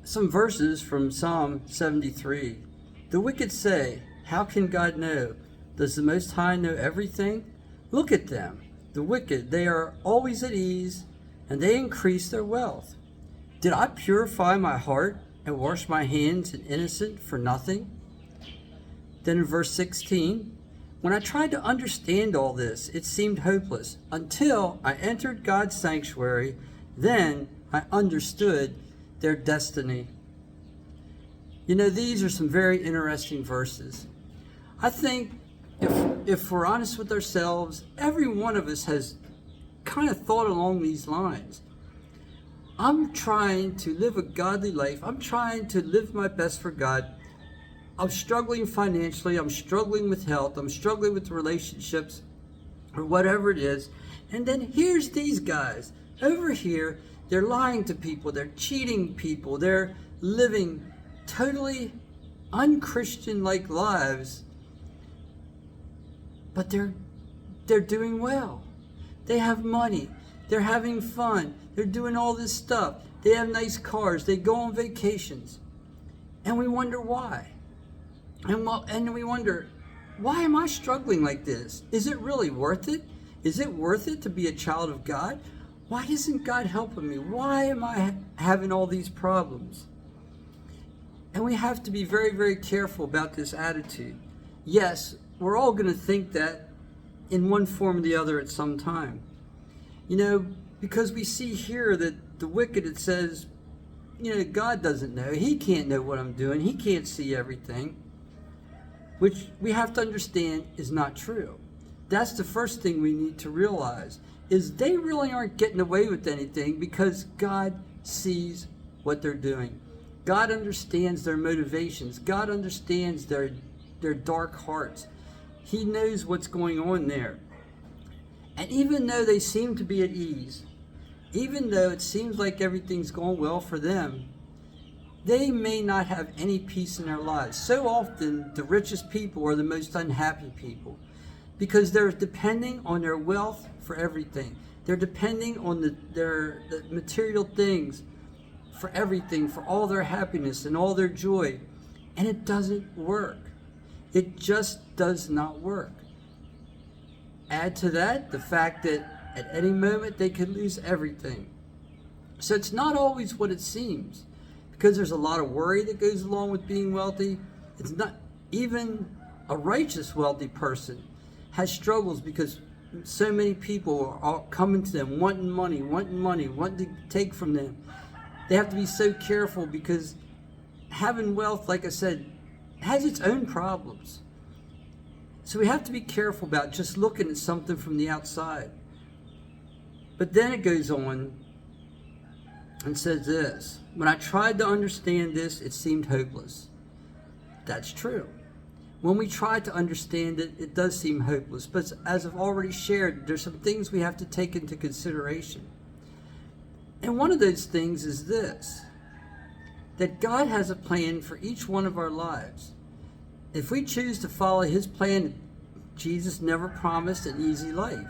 Some verses from Psalm 73. The wicked say, "How can God know? Does the Most High know everything?" Look at them, the wicked, they are always at ease, and they increase their wealth. Did I purify my heart and wash my hands in innocent for nothing? Then in verse 16, when I tried to understand all this, it seemed hopeless until I entered God's sanctuary. Then I understood their destiny. You know, these are some very interesting verses. I think if we're honest with ourselves, every one of us has kind of thought along these lines. I'm trying to live a godly life. I'm trying to live my best for God. I'm struggling financially. I'm struggling with health. I'm struggling with relationships or whatever it is. And then here's these guys over here. They're lying to people. They're cheating people. They're living totally unchristian-like lives. But they're doing well. They have money. They're having fun. They're doing all this stuff. They have nice cars. They go on vacations. And we wonder why. And we wonder, why am I struggling like this? Is it really worth it? Is it worth it to be a child of God? Why isn't God helping me? Why am I having all these problems? And we have to be very, very careful about this attitude. Yes, we're all going to think that in one form or the other at some time. You know, because we see here that the wicked, it says, you know, God doesn't know. He can't know what I'm doing. He can't see everything. Which we have to understand is not true. That's the first thing we need to realize, is they really aren't getting away with anything because God sees what they're doing. God understands their motivations. God understands their dark hearts. He knows what's going on there. And even though they seem to be at ease, even though it seems like everything's going well for them, they may not have any peace in their lives. So often, the richest people are the most unhappy people because they're depending on their wealth for everything. They're depending on the material things for everything, for all their happiness and all their joy. And it doesn't work. It just does not work. Add to that the fact that at any moment they could lose everything. So it's not always what it seems, because there's a lot of worry that goes along with being wealthy. It's not even a righteous wealthy person has struggles because so many people are coming to them wanting money, wanting to take from them. They have to be so careful because having wealth, like I said, has its own problems. So we have to be careful about just looking at something from the outside. But then it goes on and says this, when I tried to understand this, it seemed hopeless. That's true. When we try to understand it, it does seem hopeless. But as I've already shared, there's some things we have to take into consideration. And one of those things is this, that God has a plan for each one of our lives. If we choose to follow his plan, Jesus never promised an easy life.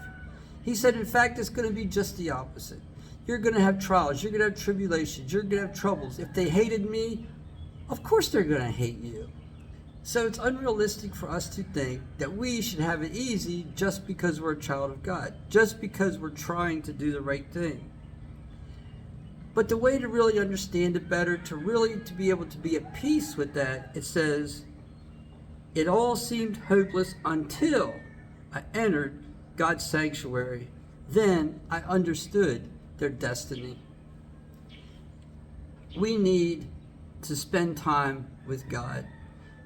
He said, in fact, it's going to be just the opposite. You're going to have trials. You're going to have tribulations. You're going to have troubles. If they hated me, of course they're going to hate you. So it's unrealistic for us to think that we should have it easy just because we're a child of God, just because we're trying to do the right thing. But the way to really understand it better, to be able to be at peace with that, it says, it all seemed hopeless until I entered God's sanctuary. Then I understood their destiny. We need to spend time with God.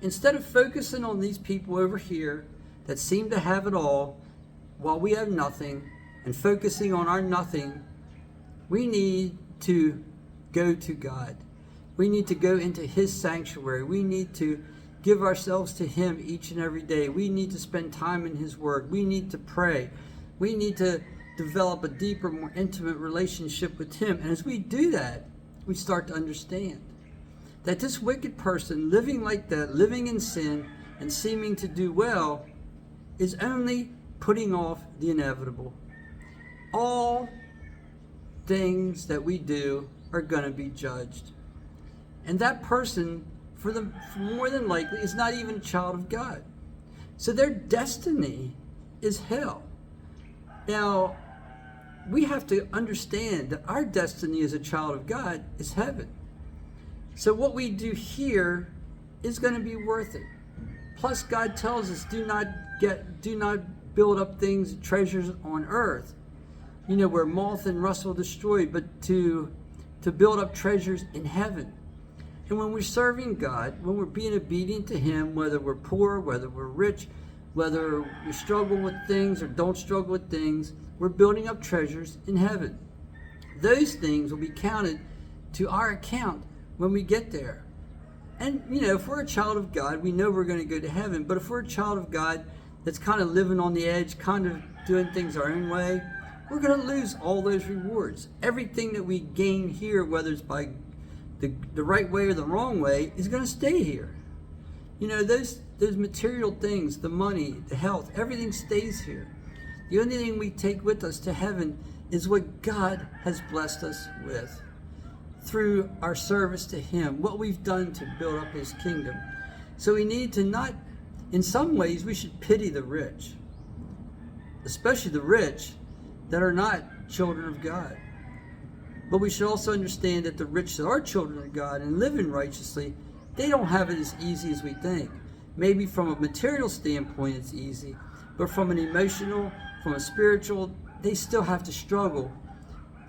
Instead of focusing on these people over here that seem to have it all while we have nothing, and focusing on our nothing, we need to go to God. We need to go into his sanctuary. We need to give ourselves to him each and every day. We need to spend time in his word. We need to pray. We need to develop a deeper, more intimate relationship with him. And as we do that, we start to understand that this wicked person living like that, living in sin and seeming to do well, is only putting off the inevitable. All things that we do are going to be judged. And that person, for more than likely, is not even a child of God. So their destiny is hell. Now, we have to understand that our destiny as a child of God is heaven. So what we do here is going to be worth it. Plus, God tells us, do not build up things, treasures on earth, where moth and rust will destroy, but to build up treasures in heaven. And when we're serving God, when we're being obedient to Him, whether we're poor, whether we're rich, whether we struggle with things or don't struggle with things, we're building up treasures in heaven. Those things will be counted to our account when we get there. And, if we're a child of God, we know we're going to go to heaven. But if we're a child of God that's kind of living on the edge, kind of doing things our own way, we're going to lose all those rewards. Everything that we gain here, whether it's by the right way or the wrong way, is going to stay here. Those material things, the money, the health, everything stays here. The only thing we take with us to heaven is what God has blessed us with through our service to Him, what we've done to build up His kingdom. So we need to not, in some ways, we should pity the rich, especially the rich that are not children of God. But we should also understand that the rich that are children of God and living righteously, they don't have it as easy as we think. Maybe from a material standpoint it's easy, but from an emotional, from a spiritual, they still have to struggle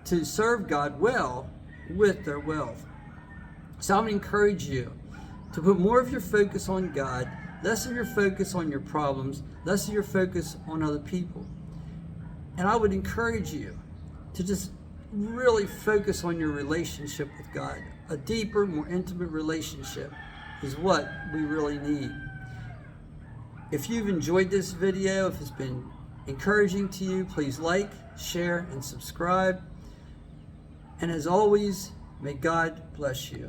to serve God well with their wealth. So I'm going to encourage you to put more of your focus on God, less of your focus on your problems, less of your focus on other people. And I would encourage you to just really focus on your relationship with God. A deeper, more intimate relationship is what we really need. If you've enjoyed this video, if it's been encouraging to you, please like, share, and subscribe. And as always, may God bless you.